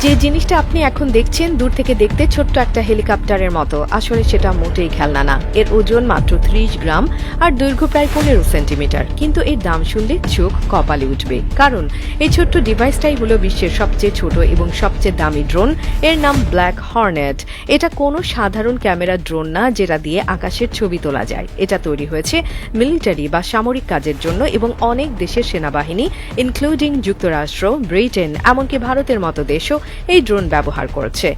যে জিনিসটা আপনি এখন দেখছেন দূর থেকে দেখতে ছোট্ট একটা হেলিকপ্টারের মতো, আসলে সেটা মোটেই খেলনা না। এর ওজন মাত্র 30 গ্রাম আর দৈর্ঘ্য প্রায় 15 সেন্টিমিটার। কিন্তু এর দাম শুনলে চোখ কপালে উঠবে, কারণ এই ছোট্ট ডিভাইসটাই হলো বিশ্বের সবচেয়ে ছোট এবং সবচেয়ে দামি ড্রোন। এর নাম ব্ল্যাক হর্নেট। এটা কোনো সাধারণ ক্যামেরা ড্রোন না যেটা দিয়ে আকাশের ছবি তোলা যায়। এটা তৈরি হয়েছে মিলিটারি বা সামরিক কাজের জন্য এবং অনেক দেশের সেনাবাহিনী ইনক্লুডিং যুক্তরাষ্ট্র, ব্রিটেন, এমনকি ভারতের মতো দেশও এই ড্রোন ব্যবহার করছে।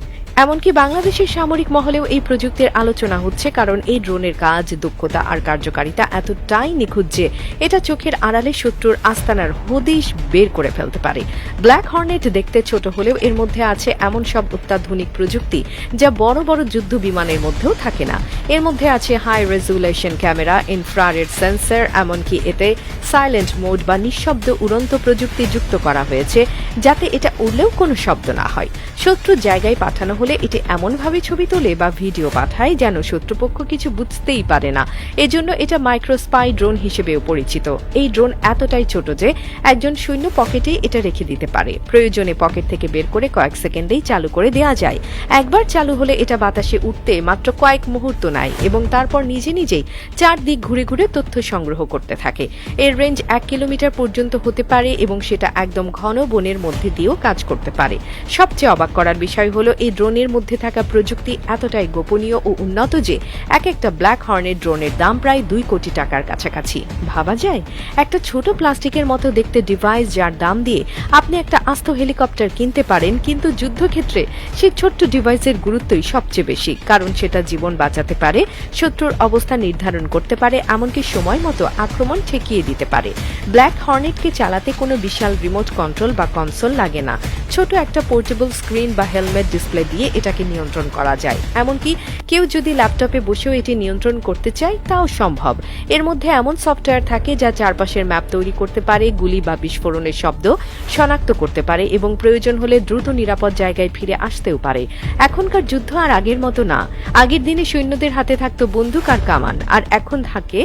এমনকি বাংলাদেশের সামরিক মহলেও এই প্রযুক্তির আলোচনা হচ্ছে, কারণ এই ড্রোনের কাজ, দক্ষতা আর কার্যকারিতা এতটাই নিখুঁত যে এটা চোখের আড়ালে শত্রুর আস্তানার হদিশ বের করে ফেলতে পারে। ব্ল্যাক হর্নেট দেখতে ছোট হলেও এর মধ্যে আছে এমন সব অত্যাধুনিক প্রযুক্তি যা বড় বড় যুদ্ধ বিমানের মধ্যেও থাকে না। এর মধ্যে আছে high resolution camera, infrared sensor, এমনকি এতে সাইলেন্ট মোড বা নিঃশব্দ উড়ন্ত প্রযুক্তি যুক্ত করা হয়েছে, যাতে এটা উড়লেও কোনো শব্দ না হয়। শত্রুর জায়গায় পাঠানো হলে এটি এমনভাবে ছবি তোলে বা ভিডিও পাঠায় যেন শত্রুপক্ষ কিছু বুঝতেই পারে না। এজন্য এটা মাইক্রোস্পাই ড্রোন হিসেবেও পরিচিত। এই ড্রোন এতটাই ছোট যে একজন সৈন্য পকেটে এটা রেখে দিতে পারে। প্রয়োজনে পকেট থেকে বের করে কয়েক সেকেন্ডেই চালু করে দেওয়া যায়। একবার চালু হলে এটা বাতাসে উঠতে মাত্র কয়েক মুহূর্ত নেয় এবং তারপর নিজে নিজেই চারদিক ঘুরে ঘুরে তথ্য সংগ্রহ করতে থাকে। এর রেঞ্জ 1 কিলোমিটার পর্যন্ত হতে পারে এবং সেটা একদম ঘন বনের মধ্যে দিয়েও কাজ করতে পারে। সবচেয়ে অবাক করার বিষয় হলো এই ড্রোনের মধ্যে থাকা প্রযুক্তি এতটাই গোপনীয় ও উন্নত যে এক একটা ব্ল্যাক হর্নেট ড্রোনের দাম প্রায় 2 কোটি টাকার কাছাকাছি। ভাবা যায়, একটা ছোট প্লাস্টিকের মতো দেখতে ডিভাইস যার দাম দিয়ে আপনি একটা আস্ত হেলিকপ্টার কিনতে পারেন, কিন্তু যুদ্ধক্ষেত্রে সেই ছোট্ট ডিভাইসের গুরুত্বই সবচেয়ে বেশি, কারণ সেটা জীবন বাঁচাতে পারে, শত্রুর অবস্থান নির্ধারণ করতে পারে, এমনকি সময় মতো আক্রমণ ঠেকিয়ে দিতে পারে। ব্ল্যাক হর্নেটকে চালাতে কোনো বিশাল রিমোট কন্ট্রোল বা কনসোল লাগে না। ছোট একটা পোর্টেবল স্ক্রিন বা হেলমেট ডিসপ্লে দিয়ে এটাকে নিয়ন্ত্রণ করা যায়। এমনকি কেউ যদি ল্যাপটপে বসেও এটি নিয়ন্ত্রণ করতে চায় তাও সম্ভব। এর মধ্যে এমন সফটওয়্যার থাকে যা চারপাশের ম্যাপ তৈরি করতে পারে, গুলি বা বিস্ফোরণের শব্দ শনাক্ত করতে পারে এবং প্রয়োজন হলে দ্রুত নিরাপদ জায়গায় ফিরে আসতেও পারে। এখনকার যুদ্ধ আর আগের মতো না। আগের দিনে সৈন্যদের হাতে থাকতো বন্দুক আর কামান, আর এখন থাকে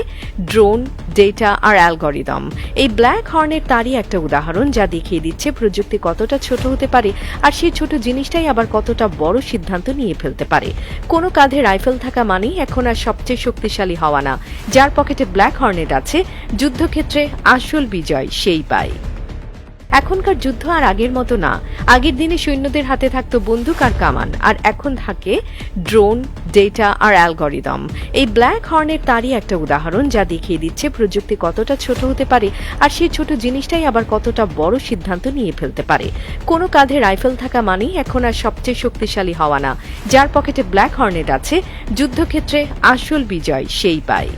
ড্রোন, ডেটা আর অ্যালগরিদম। এই ব্ল্যাক হর্নেট তারই একটা উদাহরণ, যা দেখিয়ে দিচ্ছে প্রযুক্তি কতটা ছোট হতে পারে আর সেই ছোট জিনিসটাই আবার কতটা বড় সিদ্ধান্ত নিয়ে ফেলতে পারে। কোনো কাঁধে রাইফেল থাকা মানেই এখন আর সবচেয়ে শক্তিশালী হওয়া না। যার পকেটে ব্ল্যাক হর্নেট আছে, যুদ্ধক্ষেত্রে আসল বিজয় সেই পায়। এখনকার যুদ্ধ আর আগের মতো না। আগের দিনে সৈন্যদের হাতে থাকতো বন্দুক আর কামান, আর এখন থাকে ড্রোন, ডেটা আর অ্যালগরিদম। এই ব্ল্যাক হর্নেট তারই একটা উদাহরণ, যা দেখিয়ে দিচ্ছে প্রযুক্তি কতটা ছোট হতে পারে আর সেই ছোট জিনিসটাই আবার কতটা বড় সিদ্ধান্ত নিয়ে ফেলতে পারে। কোনো কাঁধে রাইফেল থাকা মানেই এখন আর সবচেয়ে শক্তিশালী হওয়া না। যার পকেটে ব্ল্যাক হর্নেট আছে, যুদ্ধক্ষেত্রে আসল বিজয় সেই পায়।